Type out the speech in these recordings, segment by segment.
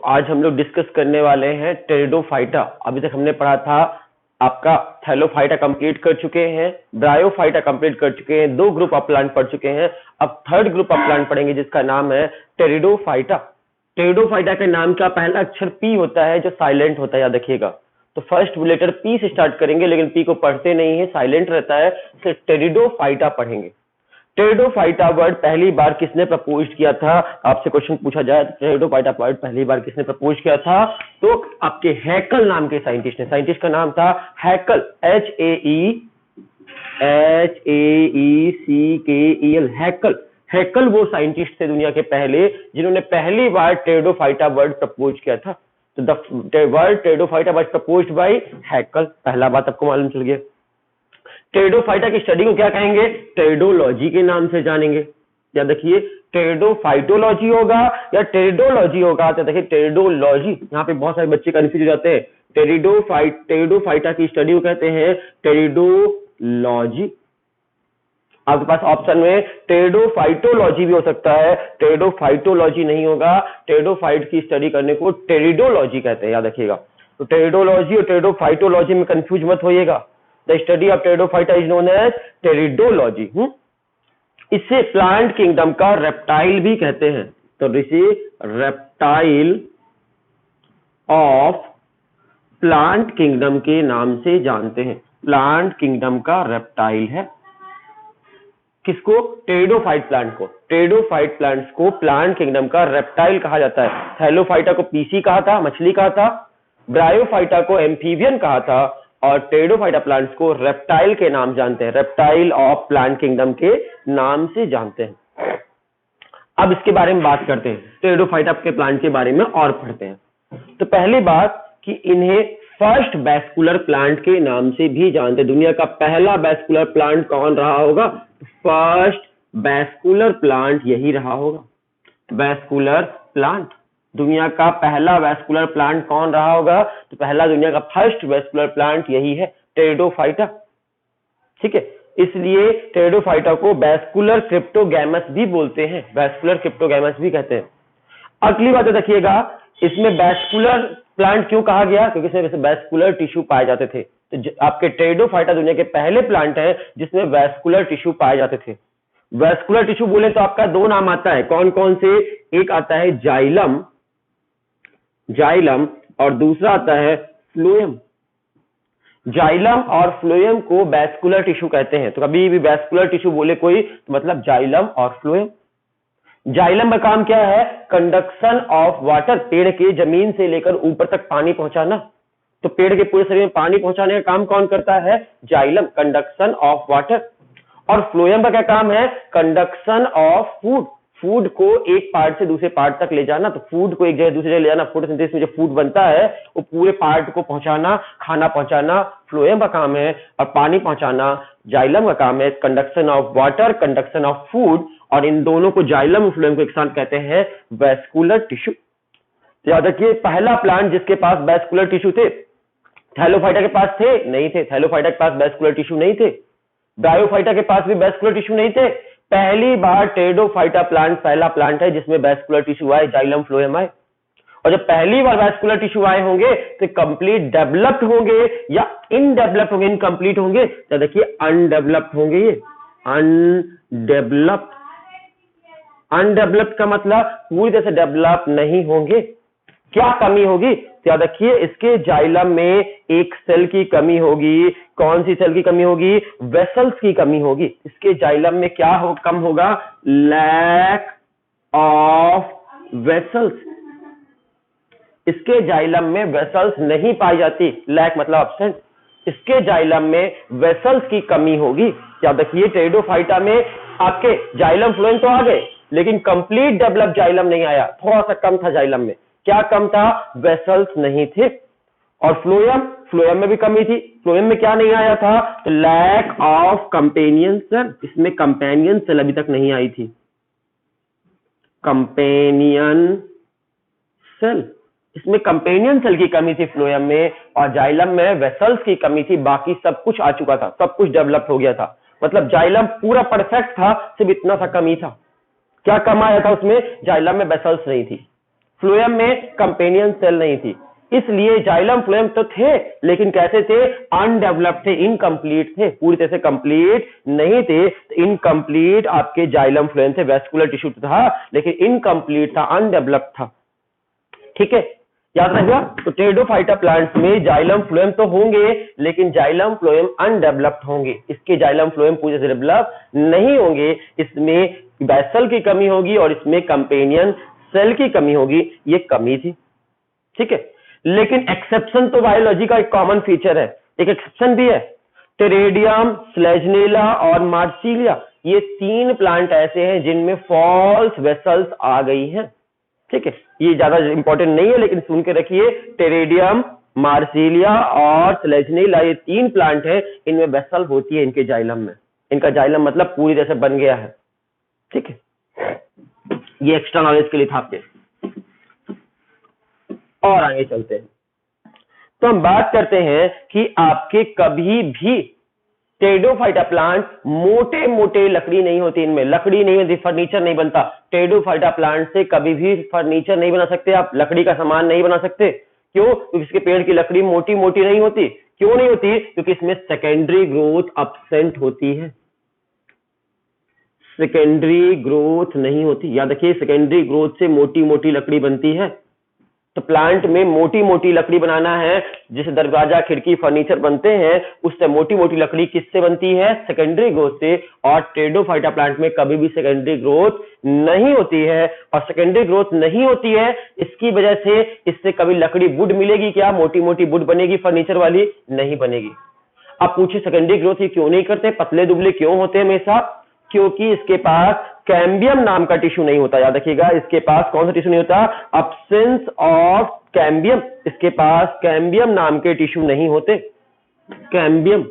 आज हम लोग डिस्कस करने वाले हैं टेरिडोफाइटा। अभी तक हमने पढ़ा था आपका थैलोफाइटा कंप्लीट कर चुके हैं, ब्रायोफाइटा कंप्लीट कर चुके हैं, 2 ग्रुप ऑफ प्लांट पढ़ चुके हैं। अब थर्ड ग्रुप ऑफ प्लांट पढ़ेंगे जिसका नाम है टेरिडोफाइटा। टेरिडोफाइटा के नाम का पहला अक्षर पी होता है जो साइलेंट होता है, याद रखिएगा। तो फर्स्ट लेटर पी से स्टार्ट करेंगे, लेकिन पी को पढ़ते नहीं है, साइलेंट रहता है, तो टेरिडोफाइटा पढ़ेंगे। टेरिडोफाइटा वर्ड पहली बार किसने प्रपोज किया था? आपसे क्वेश्चन पूछा जाए तो टेरिडोफाइटा वर्ड पहली बार किसने प्रपोज किया था? तो आपके हैकल नाम के साइंटिस्ट ने। साइंटिस्ट का नाम था हैकल, HAECKEL, हैकल। हैकल वो साइंटिस्ट थे दुनिया के पहले जिन्होंने पहली बार टेरिडोफाइटा वर्ड प्रपोज किया था। तो the word Pteridophyta was proposed by Haeckel. पहला बात आपको मालूम चल गया। टेरिडोफाइटा की स्टडी को क्या कहेंगे? टेरिडोलॉजी के नाम से जानेंगे। याद रखिए, टेरिडोफाइटोलॉजी होगा या टेरिडोलॉजी होगा। तो देखिए टेरिडोलॉजी, यहाँ पे बहुत सारे बच्चे कंफ्यूज हो जाते हैं। टेरिडोफाइटा की स्टडी को कहते हैं टेरिडोलॉजी। आपके पास ऑप्शन में टेरिडोफाइटोलॉजी भी हो सकता है, टेरिडोफाइटोलॉजी नहीं होगा। टेरिडोफाइट की स्टडी करने को टेरिडोलॉजी कहते हैं, याद रखिएगा। तो टेरिडोलॉजी और टेरिडोफाइटोलॉजी में कंफ्यूज मत होइएगा। The study of Pteridophyta is known as pteridology. इसे प्लांट किंगडम का रेप्टाइल भी कहते हैं। तो इसे रेप्टाइल ऑफ प्लांट किंगडम के नाम से जानते हैं। प्लांट किंगडम का रेप्टाइल है। किसको? टेरिडोफाइट प्लांट को। टेरिडोफाइट प्लांट्स को प्लांट किंगडम का रेप्टाइल कहा जाता है। थैलोफाइटा को पीसी कहा था, मछली कहा था। ब्रायोफाइटा को एम्फीबियन कहा था और टेरिडोफाइटा प्लांट्स को रेप्टाइल के नाम जानते हैं, रेप्टाइल ऑफ प्लांट किंगडम के नाम से जानते हैं। अब इसके बारे में बात करते हैं, टेरिडोफाइटा के प्लांट के बारे में और पढ़ते हैं। तो पहली बात कि इन्हें फर्स्ट वैस्कुलर प्लांट के नाम से भी जानते हैं। दुनिया का पहला वैस्कुलर प्लांट कौन रहा होगा? फर्स्ट वैस्कुलर प्लांट यही रहा होगा। वैस्कुलर प्लांट, दुनिया का पहला वैस्कुलर प्लांट कौन रहा होगा? तो पहला दुनिया का फर्स्ट वैस्कुलर प्लांट यही है, टेरिडोफाइटा। ठीक है, इसलिए टेरिडोफाइटा को वैस्कुलर क्रिप्टोगैमस भी बोलते हैं, वैस्कुलर क्रिप्टोगैमस भी कहते हैं। अगली बात देखिएगा, इसमें वैस्कुलर प्लांट क्यों कहा गया? क्योंकि इसमें वैस्कुलर टिश्यू पाए जाते थे। तो आपके टेरिडोफाइटा दुनिया के पहले प्लांट है जिसमें वैस्कुलर टिश्यू पाए जाते थे। वैस्कुलर टिश्यू बोले तो आपका 2 नाम आता है, कौन कौन से? एक आता है जाइलम, जाइलम, और दूसरा आता है फ्लोएम। जाइलम और फ्लोएम को वैस्कुलर टिश्यू कहते हैं। तो कभी भी वैस्कुलर टिश्यू बोले कोई तो मतलब जाइलम और फ्लोएम। जाइलम का काम क्या है? कंडक्शन ऑफ वाटर, पेड़ के जमीन से लेकर ऊपर तक पानी पहुंचाना। तो पेड़ के पूरे शरीर में पानी पहुंचाने का काम कौन करता है? Xylem, conduction of water. और फ्लोएम का क्या काम है? कंडक्शन ऑफ फूड, फूड को एक पार्ट से दूसरे पार्ट तक ले जाना। तो फूड को एक जगह दूसरी जगह ले जाना, फोटोसिंथेसिस में जो फूड बनता है वो पूरे पार्ट को पहुंचाना, खाना पहुंचाना फ्लोएम का काम है। और पानी पहुंचाना जाइलम का काम है, conduction of water, conduction of food. और इन दोनों को, जाइलम और फ्लोएम को एक साथ कहते हैं वैस्कुलर टिश्यू। याद रखिए, पहला प्लांट जिसके पास वैस्कुलर टिश्यू थे, थैलोफाइटा के पास थे? नहीं थे। थैलोफाइटा के पास वैस्कुलर टिश्यू नहीं थे। ब्रायोफाइटा के पास भी वैस्कुलर टिश्यू नहीं थे। पहली बार टेरिडोफाइटा प्लांट पहला प्लांट है जिसमें वैस्कुलर टिश्यू आए, जाइलम फ्लोएम आए। और जब पहली बार वैस्कुलर टिश्यू आए होंगे तो कंप्लीट डेवलप्ड होंगे या इनडेवलप्ड होंगे, इनकम्प्लीट होंगे? तो देखिए अनडेवलप्ड होंगे। ये अनडेवलप्ड, अनडेवलप्ड का मतलब पूरी तरह से डेवलप नहीं होंगे। क्या कमी होगी? तो याद रखिए, इसके जाइलम में एक सेल की कमी होगी। कौन सी सेल की कमी होगी? वेसल्स की कमी होगी। इसके जाइलम में क्या कम होगा? Lack of vessels. इसके जाइलम में वेसल्स नहीं पाई जाती, लैक मतलब एब्सेंट। इसके जाइलम में वेसल्स की कमी होगी। याद रखिए, टेरिडोफाइटा में आपके जाइलम फ्लोएम तो आ गए, लेकिन कंप्लीट डेवलप जाइलम नहीं आया, थोड़ा सा कम था जाइलम में। क्या कम था? वेसल्स नहीं थे। और फ्लोएम, फ्लोएम में भी कमी थी। फ्लोएम में क्या नहीं आया था? तो लैक ऑफ कंपेनियन सेल। इसमें कंपेनियन सेल अभी तक नहीं आई थी, कंपेनियन सेल। इसमें कंपेनियन सेल की कमी थी फ्लोएम में, और जाइलम में वेसल्स की कमी थी। बाकी सब कुछ आ चुका था, सब कुछ डेवलप हो गया था। मतलब जाइलम पूरा परफेक्ट था, सिर्फ इतना सा कमी था। क्या कम आया था उसमें? जाइलम में वेसल्स नहीं थी। फ्लोएम में कंपेनियन सेल नहीं थी, इसलिए जाइलम फ्लोएम तो थे लेकिन कैसे थे, अनडेवलप्ड थे, इनकम्प्लीट थे, पूरी तरह से कंप्लीट नहीं थे। इनकम्प्लीट आपके जाइलम फ्लोएम थे, वेस्कुलर टिश्यू था लेकिन इनकम्प्लीट था, अनडेवलप्ड था। ठीक है, याद रखिएगा। तो टेरिडोफाइटा प्लांट्स में जाइलम फ्लोएम तो होंगे लेकिन जाइलम फ्लोएम अनडेवलप्ड होंगे, इसके जाइलम फ्लोएम पूरे से डेवलप नहीं होंगे, इसमें बेसल की कमी होगी और इसमें कंपेनियन सेल की कमी होगी, ये कमी थी। ठीक है, लेकिन एक्सेप्शन तो बायोलॉजी का एक कॉमन फीचर है, एक एक्सेप्शन भी है। टेरेडियम, स्लेजनेला और मार्सिलिया, ये 3 प्लांट ऐसे हैं जिनमें फॉल्स वेसल्स आ गई हैं। ठीक है, ये ज्यादा इंपॉर्टेंट नहीं है लेकिन सुन के रखिए, टेरेडियम, मार्सिलिया और स्लेजनेला, ये 3 प्लांट है, इनमें वेसल होती है इनके जाइलम में, इनका जाइलम मतलब पूरी तरह से बन गया है। ठीक है, ये एक्स्ट्रा नॉलेज के लिए था आपके। और आगे चलते हैं, तो हम बात करते हैं कि आपके कभी भी टेरिडोफाइटा प्लांट मोटे मोटे लकड़ी नहीं होती, इनमें लकड़ी नहीं होती, फर्नीचर नहीं बनता। टेरिडोफाइटा प्लांट से कभी भी फर्नीचर नहीं बना सकते आप, लकड़ी का सामान नहीं बना सकते। क्यों? क्योंकि इसके पेड़ की लकड़ी मोटी मोटी नहीं होती। क्यों नहीं होती? क्योंकि इसमें सेकेंडरी ग्रोथ अब्सेंट होती है, सेकेंडरी ग्रोथ नहीं होती। याद रखिए, सेकेंडरी ग्रोथ से मोटी मोटी लकड़ी बनती है। तो प्लांट में मोटी मोटी लकड़ी बनाना है, जिसे दरवाजा, खिड़की, फर्नीचर बनते हैं, उससे मोटी मोटी लकड़ी किससे बनती है? सेकेंडरी ग्रोथ से। और टेरिडोफाइटा प्लांट में कभी भी सेकेंडरी ग्रोथ नहीं होती है, और सेकेंडरी ग्रोथ नहीं होती है, इसकी वजह से इससे कभी लकड़ी वुड मिलेगी क्या? मोटी मोटी वुड बनेगी फर्नीचर वाली? नहीं बनेगी। अब पूछिए सेकेंडरी ग्रोथ ये क्यों नहीं करते, पतले दुबले क्यों होते हैं हमेशा? क्योंकि इसके पास कैम्बियम नाम का टिश्यू नहीं होता। याद रखिएगा, इसके पास कौन सा टिश्यू नहीं होता? Absence of cambium. इसके पास कैम्बियम नाम के टिश्यू नहीं होते। कैम्बियम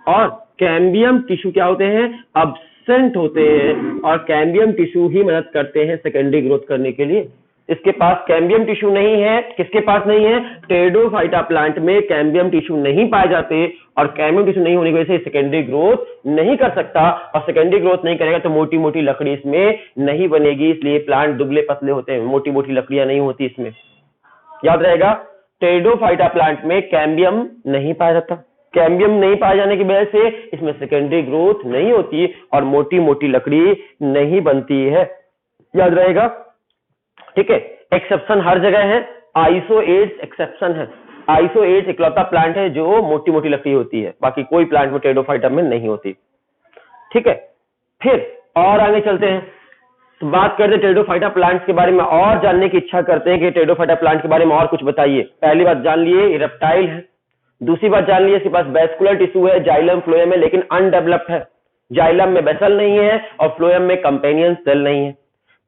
और कैम्बियम टिश्यू क्या होते हैं? अब्सेंट होते हैं, और कैम्बियम टिश्यू ही मदद करते हैं सेकेंडरी ग्रोथ करने के लिए। इसके पास कैम्बियम टिश्यू नहीं है। किसके पास नहीं है? टेरिडोफाइटा प्लांट में कैम्बियम टिश्यू नहीं पाए जाते, और कैम्बियम टिश्यू नहीं होने की वजह से सेकेंडरी ग्रोथ नहीं कर सकता, और सेकेंडरी ग्रोथ नहीं करेगा तो मोटी मोटी लकड़ी इसमें नहीं बनेगी, इसलिए प्लांट दुबले पतले होते हैं, मोटी मोटी लकड़ियां नहीं होती इसमें। याद रहेगा, टेरिडोफाइटा प्लांट में कैम्बियम नहीं पाया जाता। कैम्बियम नहीं पाए जाने की वजह से इसमें सेकेंडरी ग्रोथ नहीं होती और मोटी मोटी लकड़ी नहीं बनती है। याद रहेगा, ठीक है। एक्सेप्शन हर जगह है, आइसोएड्स एक्सेप्शन है। आइसोएड्स इकलौता प्लांट है जो मोटी मोटी लकड़ी होती है, बाकी कोई प्लांट में टेरिडोफाइटा में नहीं होती। ठीक है, फिर और आगे चलते हैं, तो बात करते हैं टेरिडोफाइटा प्लांट्स के बारे में, और जानने की इच्छा करते हैं कि टेरिडोफाइटा प्लांट के बारे में और कुछ बताइए। पहली बात जान लिए, ये रेप्टाइल है। दूसरी बात जान लिए, इसके पास वेस्कुलर टिश्यू है, जाइलम फ्लोएम है, लेकिन अनडेवलप्ड है। जाइलम में बेसल नहीं है और फ्लोएम में कंपेनियन सेल नहीं है।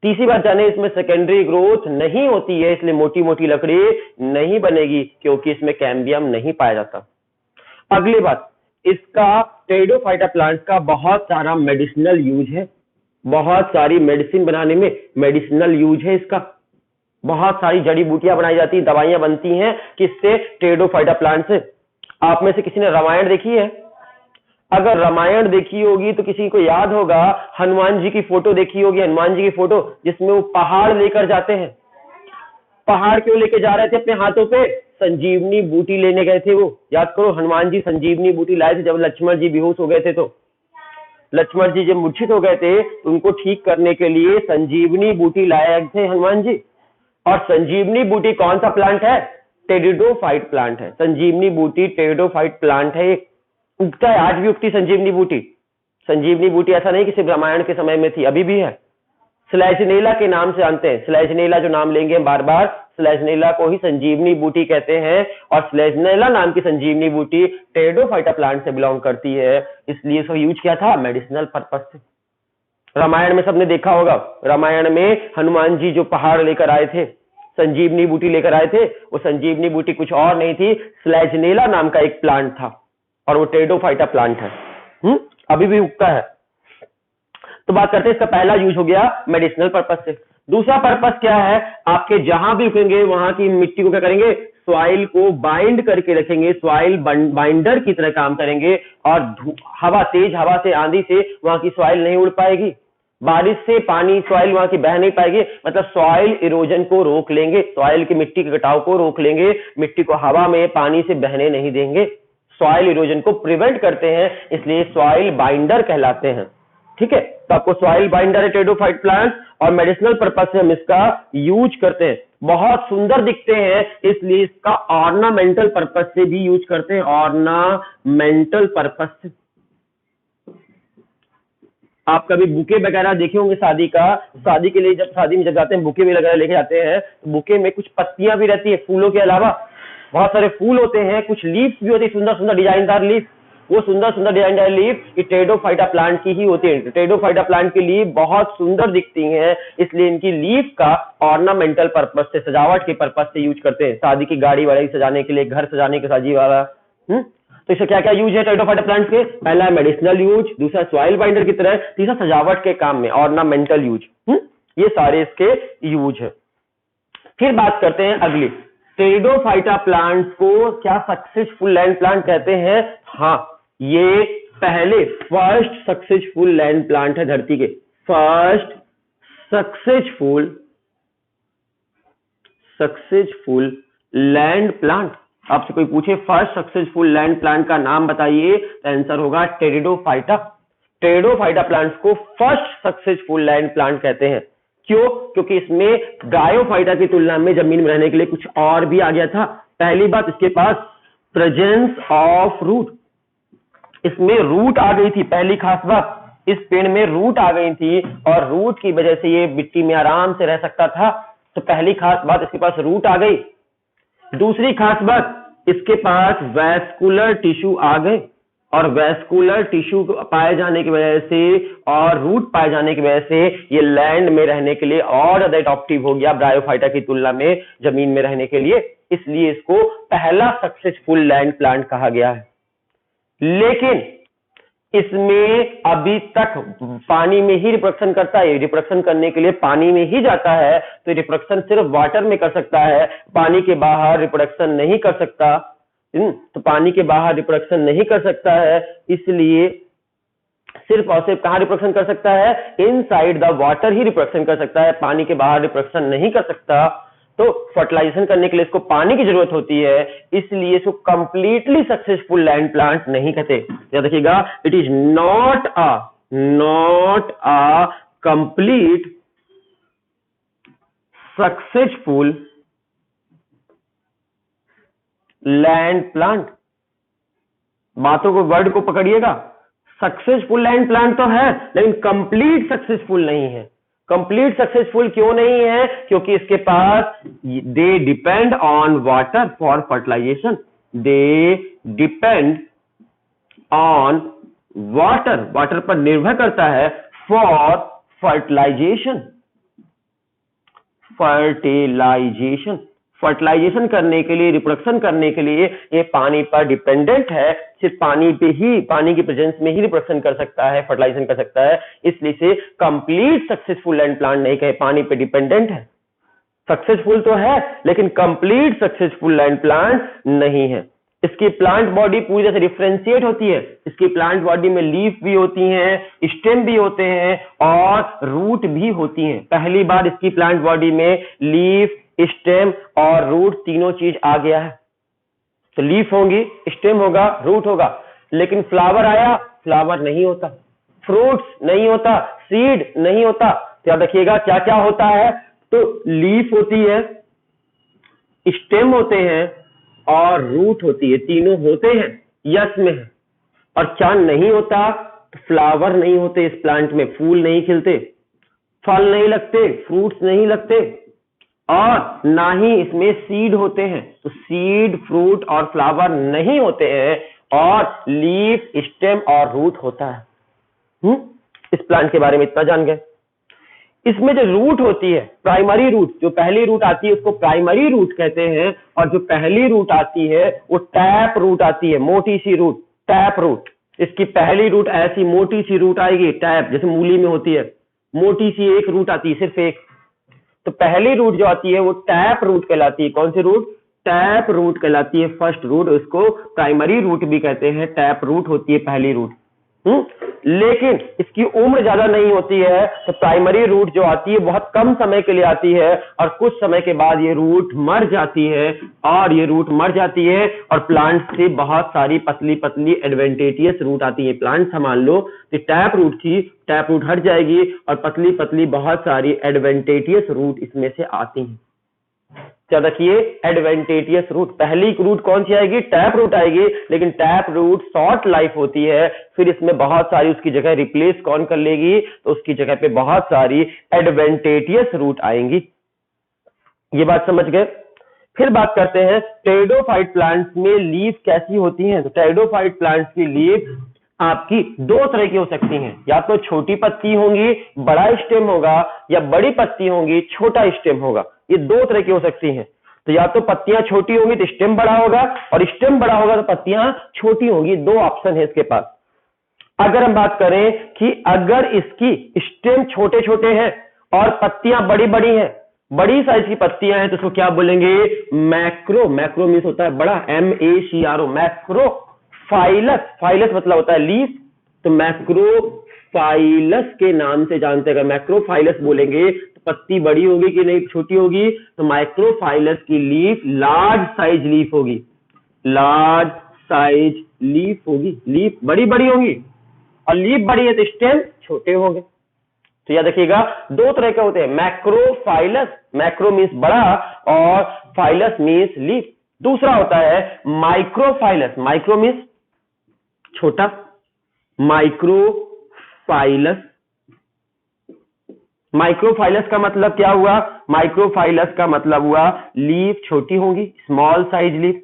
तीसरी बात जाने, इसमें सेकेंडरी ग्रोथ नहीं होती है, इसलिए मोटी मोटी लकड़ी नहीं बनेगी, क्योंकि इसमें कैम्बियम नहीं पाया जाता। अगली बात, इसका टेरिडोफाइटा प्लांट का बहुत सारा मेडिसिनल यूज है, बहुत सारी मेडिसिन बनाने में मेडिसिनल यूज है इसका। बहुत सारी जड़ी बूटियां बनाई जाती हैं, दवाइयां बनती हैं, किससे? टेरिडोफाइटा प्लांट से। आप में से किसी ने रामायण देखी है? अगर रामायण देखी होगी तो किसी को याद होगा, हनुमान जी की फोटो देखी होगी, हनुमान जी की फोटो जिसमें वो पहाड़ लेकर जाते हैं। पहाड़ क्यों लेके जा रहे थे अपने हाथों पे? संजीवनी बूटी लेने गए थे वो। याद करो, हनुमान जी संजीवनी बूटी लाए थे जब लक्ष्मण जी बेहोश हो गए थे। तो लक्ष्मण जी जब मूर्छित हो गए थे तो उनको ठीक करने के लिए संजीवनी बूटी लाए थे हनुमान जी। और संजीवनी बूटी कौन सा प्लांट है? टेरिडोफाइट प्लांट है। संजीवनी बूटी टेरिडोफाइट प्लांट है, उगता है, आज भी उगती संजीवनी बूटी। संजीवनी बूटी ऐसा नहीं कि सिर्फ रामायण के समय में थी, अभी भी है। स्लेजनेला के नाम से जानते हैं, स्लेजनेला जो नाम लेंगे बार बार, स्लेजनेला को ही संजीवनी बूटी कहते हैं, और स्लेजनेला नाम की संजीवनी बूटी टेरिडोफाइटा प्लांट से बिलोंग करती है, इसलिए इसको यूज किया था मेडिसिनल पर्पस से। रामायण में सबने देखा होगा, रामायण में हनुमान जी जो पहाड़ लेकर आए थे, संजीवनी बूटी लेकर आए थे, वो संजीवनी बूटी कुछ और नहीं थी, स्लेजनेला नाम का एक प्लांट था, और वो टेरिडोफाइटा प्लांट है। अभी भी उगता है। तो बात करते हैं, इसका पहला यूज हो गया मेडिसिनल पर्पस से। दूसरा पर्पस क्या है? आपके जहां भी उगेंगे वहां की मिट्टी को क्या करेंगे? सॉइल को बाइंड करके रखेंगे, सॉइल बाइंडर की तरह काम करेंगे, और हवा, तेज हवा से, आंधी से वहां की सॉइल नहीं उड़ पाएगी। बारिश से पानी सॉइल वहां की बह नहीं पाएगी, मतलब सॉइल इरोजन को रोक लेंगे, सॉइल की मिट्टी के कटाव को रोक लेंगे, मिट्टी को हवा में पानी से बहने नहीं देंगे, सॉइल इरोजन को प्रिवेंट करते हैं, इसलिए सॉइल बाइंडर कहलाते हैं। ठीक है, तो आपको सॉइल बाइंडर है टेरिडोफाइट प्लांट, और मेडिसिनल पर्पज से हम इसका यूज करते हैं। बहुत सुंदर दिखते हैं इसलिए इसका ऑर्नामेंटल पर्पज से भी यूज करते हैं, ऑर्नामेंटल पर्पज से। आप कभी बुके वगैरह देखे होंगे शादी का, शादी के लिए जब शादी में जब जाते हैं बुके भी वगैरह लेके जाते हैं, तो बुके में कुछ पत्तियां भी रहती है फूलों के अलावा, बहुत सारे फूल होते हैं, कुछ लीव्स भी होती है, सुंदर सुंदर डिजाइनदार लीफ, वो सुंदर सुंदर डिजाइनदार लीफ ये टेरिडोफाइटा प्लांट की ही होती है। टेरिडोफाइटा प्लांट की लीफ बहुत सुंदर दिखती हैं, इसलिए इनकी लीफ का ऑर्नामेंटल पर्पज से, सजावट के पर्पज से यूज करते हैं, शादी की गाड़ी वाड़ी सजाने के लिए, घर सजाने के साजी वाला। तो इसका क्या क्या यूज है टेरिडोफाइटा प्लांट के? पहला है मेडिसिनल यूज, दूसरा सॉइल बाइंडर की तरह, तीसरा सजावट के काम में ऑर्नामेंटल यूज। ये सारे इसके यूज है। फिर बात करते हैं अगली, टेरिडोफाइटा प्लांट्स को क्या सक्सेसफुल लैंड प्लांट कहते हैं? हाँ, ये पहले फर्स्ट सक्सेसफुल लैंड प्लांट है धरती के, फर्स्ट सक्सेसफुल लैंड प्लांट। आपसे कोई पूछे फर्स्ट सक्सेसफुल लैंड प्लांट का नाम बताइए, तो आंसर होगा टेरिडोफाइटा। टेरिडोफाइटा प्लांट्स को फर्स्ट सक्सेसफुल लैंड प्लांट कहते हैं। क्यों? क्योंकि इसमें ब्रायोफाइटा की तुलना में जमीन में रहने के लिए कुछ और भी आ गया था। पहली बात, इसके पास प्रेजेंस ऑफ रूट, इसमें रूट आ गई थी। पहली खास बात, इस पेड़ में रूट आ गई थी और रूट की वजह से ये मिट्टी में आराम से रह सकता था। तो पहली खास बात, इसके पास रूट आ गई। दूसरी खास बात, इसके पास वैस्कुलर टिश्यू आ गए, और वैस्कुलर टिश्यू पाए जाने की वजह से और रूट पाए जाने की वजह से ये लैंड में रहने के लिए और ज्यादा एडॉप्टिव हो गया ब्रायोफाइटा की तुलना में जमीन में रहने के लिए, इसलिए इसको पहला सक्सेसफुल लैंड प्लांट कहा गया है। लेकिन इसमें अभी तक पानी में ही रिप्रोडक्शन करता है, रिप्रोडक्शन करने के लिए पानी में ही जाता है, तो रिप्रोडक्शन सिर्फ वाटर में कर सकता है, पानी के बाहर रिप्रोडक्शन नहीं कर सकता। तो पानी के बाहर रिप्रोडक्शन नहीं कर सकता है, इसलिए सिर्फ और सिर्फ कहां रिप्रोडक्शन कर सकता है? Inside the water he reproduction कर सकता है, पानी के बाहर रिप्रोडक्शन नहीं कर सकता। तो फर्टिलाइजेशन करने के लिए इसको पानी की जरूरत होती है, इसलिए इसको कंप्लीटली सक्सेसफुल लैंड प्लांट नहीं कहते। याद रखिएगा, it is not a complete successful land plant. बातों को, वर्ड को पकड़िएगा, सक्सेसफुल लैंड प्लांट तो है लेकिन कंप्लीट सक्सेसफुल नहीं है। कंप्लीट सक्सेसफुल क्यों नहीं है? क्योंकि इसके पास they depend on water for fertilization, they depend on water, water पर निर्भर करता है फॉर फर्टिलाइजेशन। फर्टिलाइजेशन करने के लिए, रिप्रोडक्शन करने के लिए ये पानी पर डिपेंडेंट है, सिर्फ पानी पे ही, पानी की प्रेजेंस में ही रिप्रोडक्शन कर सकता है, फर्टिलाइजेशन कर सकता है, इसलिए से कंप्लीट सक्सेसफुल लैंड प्लांट नहीं कहे, पानी पे डिपेंडेंट है। सक्सेसफुल तो है लेकिन कंप्लीट सक्सेसफुल लैंड प्लांट नहीं है। इसकी प्लांट बॉडी पूरी तरह से डिफरेंशिएट होती है। इसकी प्लांट बॉडी में लीफ भी होती हैं, स्टेम भी होते हैं और रूट भी होती हैं। पहली बार इसकी प्लांट बॉडी में लीफ, स्टेम और रूट तीनों चीज आ गया है। तो लीफ होंगी, स्टेम होगा, रूट होगा, लेकिन फ्लावर आया, फ्लावर नहीं होता, फ्रूट्स नहीं होता, सीड नहीं होता। तो याद रखिएगा क्या क्या होता है, तो लीफ होती है, स्टेम होते हैं और रूट होती है, तीनों होते हैं, यस में है। और क्या नहीं होता? फ्लावर नहीं होते इस प्लांट में, फूल नहीं खिलते, फल नहीं लगते, फ्रूट्स नहीं लगते, और ना ही इसमें सीड होते हैं। तो सीड, फ्रूट और फ्लावर नहीं होते हैं, और लीफ, स्टेम और रूट होता है। इस प्लांट के बारे में इतना जान गए। इसमें जो रूट होती है, प्राइमरी रूट, जो पहली रूट आती है उसको प्राइमरी रूट कहते हैं, और जो पहली रूट आती है वो टैप रूट आती है, मोटी सी रूट, टैप रूट। इसकी पहली रूट ऐसी मोटी सी रूट आएगी, टैप, जैसे मूली में होती है, मोटी सी एक रूट आती है, सिर्फ एक। तो पहली रूट जो आती है वो टैप रूट कहलाती है। कौन सी रूट? टैप रूट कहलाती है, फर्स्ट रूट। उसको प्राइमरी रूट भी कहते हैं, टैप रूट होती है पहली रूट। लेकिन इसकी उम्र ज्यादा नहीं होती है, तो प्राइमरी रूट जो आती है बहुत कम समय के लिए आती है और कुछ समय के बाद ये रूट मर जाती है और प्लांट से बहुत सारी पतली पतली एडवेंटेटियस रूट आती है। प्लांट संभाल लो तो टैप रूट थी, टैप रूट हट जाएगी और पतली पतली बहुत सारी एडवेंटेटियस रूट इसमें से आती हैं। याद रखिए, एडवेंटेटियस रूट, पहली रूट कौन सी आएगी? टैप रूट आएगी, लेकिन टैप रूट शॉर्ट लाइफ होती है, फिर इसमें बहुत सारी उसकी जगह रिप्लेस कौन कर लेगी? तो उसकी जगह पे बहुत सारी एडवेंटेटियस रूट आएंगी। ये बात समझ गए? फिर बात करते हैं टेरिडोफाइट प्लांट्स में लीफ कैसी होती हैं। तो टेरिडोफाइट प्लांट्स की लीफ आपकी दो तरह की हो सकती हैं, या तो छोटी पत्ती होंगी बड़ा स्टेम होगा, या बड़ी पत्ती होंगी छोटा स्टेम होगा। ये दो तरह की हो सकती हैं। तो या तो पत्तियां छोटी होंगी तो स्टेम बड़ा होगा, और स्टेम बड़ा होगा तो पत्तियां छोटी होंगी। दो ऑप्शन है इसके पास। अगर हम बात करें कि अगर इसकी स्टेम छोटे छोटे हैं और पत्तियां बड़ी बड़ी हैं, बड़ी साइज की पत्तियां हैं, तो उसको क्या बोलेंगे? मैक्रो। मैक्रो मीन्स होता है बड़ा, MACRO, मैक्रो। फाइलस, फाइलस मतलब होता है लीफ, तो मैक्रोफाइलस के नाम से जानते हैं। अगर मैक्रोफाइलस बोलेंगे तो पत्ती बड़ी होगी कि नहीं छोटी होगी? तो माइक्रोफाइलस की लीफ लार्ज साइज लीफ होगी, लार्ज साइज लीफ होगी। लीफ बड़ी बड़ी होगी और लीफ बड़ी है तो स्टेम छोटे होंगे। तो याद रखिएगा, दो तरह के होते हैं, मैक्रोफाइलस, मैक्रो मीन्स बड़ा और फाइलस मीन्स लीफ। दूसरा होता है माइक्रोफाइलस, माइक्रो मीन्स छोटा, माइक्रोफाइलस। माइक्रोफाइलस का मतलब क्या हुआ? माइक्रोफाइलस का मतलब हुआ लीफ छोटी होगी, स्मॉल साइज लीफ।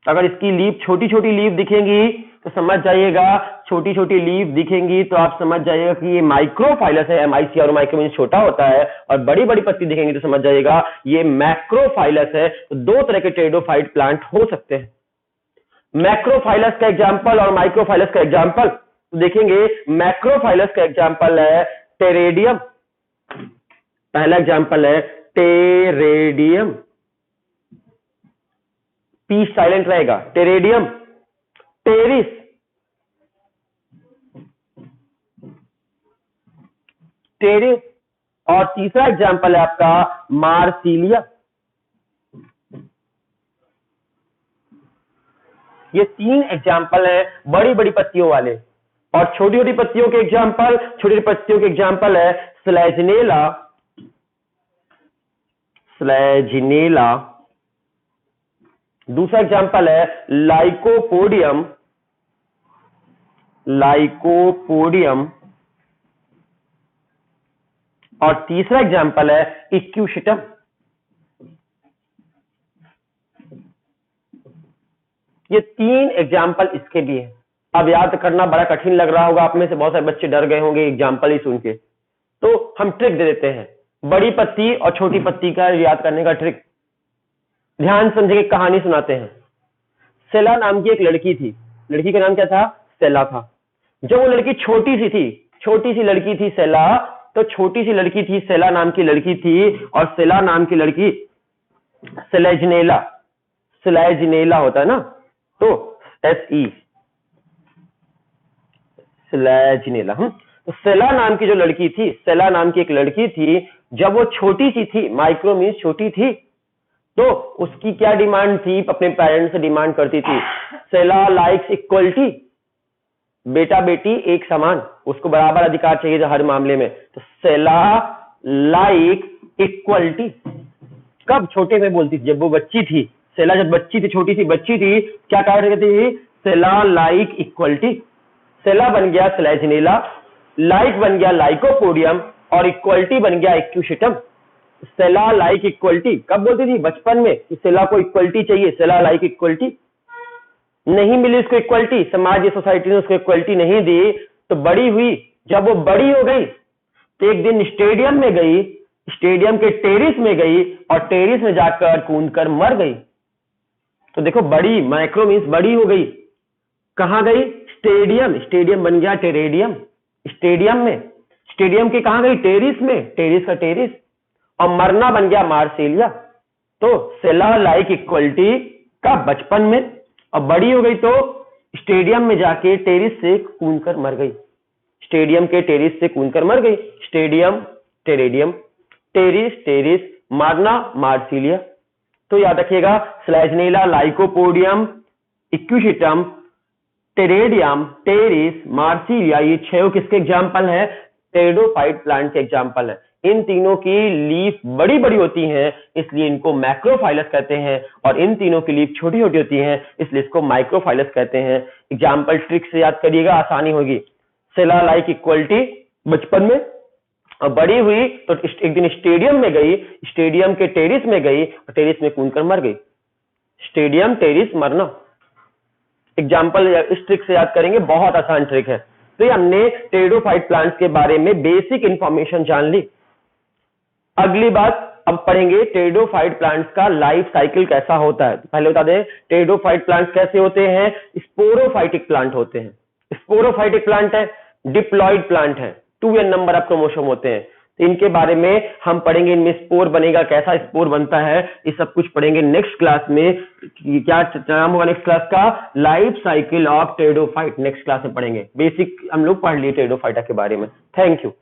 अगर इसकी लीफ छोटी छोटी लीफ दिखेंगी तो समझ जाइएगा, छोटी छोटी लीफ दिखेंगी तो आप समझ जाइएगा कि ये माइक्रोफाइलस है। MICRO, माइक्रो मीन्स छोटा होता है, और बड़ी बड़ी पत्ती दिखेंगी तो समझ जाइएगा ये मैक्रोफाइलस है। तो दो तरह के टेरिडोफाइट प्लांट हो सकते हैं। मैक्रोफाइलस का एग्जाम्पल और माइक्रोफाइलस का एग्जाम्पल देखेंगे। मैक्रोफाइलस का एग्जाम्पल है टेरेडियम, पहला एग्जाम्पल है टेरेडियम, पी साइलेंट रहेगा, टेरेडियम, टेरिस, टेरिस, और तीसरा एग्जाम्पल है आपका मार्सिलिया। ये तीन एग्जाम्पल है बड़ी बड़ी पत्तियों वाले। और छोटी छोटी पत्तियों के एग्जाम्पल, छोटी पत्तियों के एग्जाम्पल है स्लेजिनेला, स्लेजिनेला। दूसरा एग्जाम्पल है लाइकोपोडियम, लाइकोपोडियम, और तीसरा एग्जाम्पल है इक्यूशिटम। ये तीन एग्जाम्पल इसके भी है। अब याद करना बड़ा कठिन लग रहा होगा, आप में से बहुत सारे बच्चे डर गए होंगे एग्जाम्पल ही सुन के, तो हम ट्रिक दे देते हैं, बड़ी पत्ती और छोटी पत्ती का याद करने का ट्रिक। ध्यान समझिए, कहानी सुनाते हैं। सेला नाम की एक लड़की थी, लड़की का नाम क्या था? सेला था। जब वो लड़की छोटी सी थी, छोटी सी लड़की थी सेला, तो छोटी सी लड़की थी, सेला नाम की लड़की थी, और सेला नाम की लड़की स्लेजिनेला, स्लेजिनेला होता है ना, तो SE, स्लेजिनेला। तो सेला नाम की जो लड़की थी, सेला नाम की एक लड़की थी, जब वो छोटी सी थी, माइक्रो मीन्स छोटी थी, तो उसकी क्या डिमांड थी? अपने पेरेंट्स से डिमांड करती थी, सेला लाइक्स इक्वलिटी, बेटा बेटी एक समान, उसको बराबर अधिकार चाहिए था हर मामले में। तो सेला लाइक इक्वलिटी कब छोटे में बोलती थी? जब वो बच्ची थी, सेला जब बच्ची थी, छोटी सी बच्ची थी, क्या कह रही थी? सेला लाइक इक्वलिटी। सेला बन गया स्लेजिनेला, लाइक बन गया लाइकोपोडियम, और इक्वलिटी बन गया इक्यूशिटम। सेला लाइक इक्वलिटी कब बोलती थी? बचपन में, कि सेला को इक्वलिटी चाहिए, सेला लाइक इक्वलिटी। नहीं मिली उसको इक्वलिटी, समाज या सोसाइटी ने उसको इक्वलिटी नहीं दी, तो बड़ी हुई। जब वो बड़ी हो गई तो एक दिन स्टेडियम में गई, स्टेडियम के टेरिस में गई, और टेरिस में जाकर कूदकर मर गई। तो देखो, बड़ी, माइक्रो मीन्स बड़ी हो गई। कहां गई? स्टेडियम, स्टेडियम बन गया टेरेडियम, स्टेडियम में, स्टेडियम के कहां गई? टेरिस में, टेरिस का टेरिस, और मरना बन गया मार्सिलिया। तो सेला लाइक इक्वलिटी का बचपन में, और बड़ी हो गई तो स्टेडियम में जाके टेरिस से कूदकर मर गई, स्टेडियम के टेरिस से कूदकर मर गई। स्टेडियम, टेरेडियम, टेरिस, टेरिस, मारना, मार्सिलिया। तो याद रखिएगा, स्लेजनेला, लाइकोपोडियम, इक्विशिटम, टेरेडियम, टेरिस, मार्सिलिया, ये 6 किसके एग्जाम्पल है? टेरिडोफाइट प्लांट के एग्जाम्पल है। इन तीनों की लीफ बड़ी बड़ी होती हैं, इसलिए इनको मैक्रोफाइलस कहते हैं, और इन तीनों की लीफ छोटी छोटी होती हैं, इसलिए इसको माइक्रोफाइलस कहते हैं। एग्जाम्पल ट्रिक से याद करिएगा, आसानी होगी। सेला लाइक इक्वलिटी बचपन में, और बड़ी हुई तो एक दिन स्टेडियम में गई, स्टेडियम के टेरिस में गई और टेरिस में कूदकर मर गई। स्टेडियम, टेरिस, मरना। एग्जाम्पल इस ट्रिक से याद करेंगे, बहुत आसान ट्रिक है। तो ये हमने टेरिडोफाइट प्लांट्स के बारे में बेसिक इंफॉर्मेशन जान ली। अगली बात अब पढ़ेंगे, टेरिडोफाइट प्लांट्स का लाइफ साइकिल कैसा होता है। पहले बता दें, टेरिडोफाइट प्लांट्स कैसे होते हैं? स्पोरोफाइटिक प्लांट होते हैं। स्पोरोफाइटिक प्लांट है, डिप्लॉइड प्लांट है, 2n नंबर ऑफ क्रोमोसोम होते हैं। तो इनके बारे में हम पढ़ेंगे, इनमें स्पोर बनेगा, कैसा स्पोर बनता है, ये सब कुछ पढ़ेंगे नेक्स्ट क्लास में। क्या नाम होगा नेक्स्ट क्लास का? Life cycle of pteridophyte. Next class में पढ़ेंगे, बेसिक हम लोग पढ़ लिए टेरिडोफाइटा के बारे में। Thank you.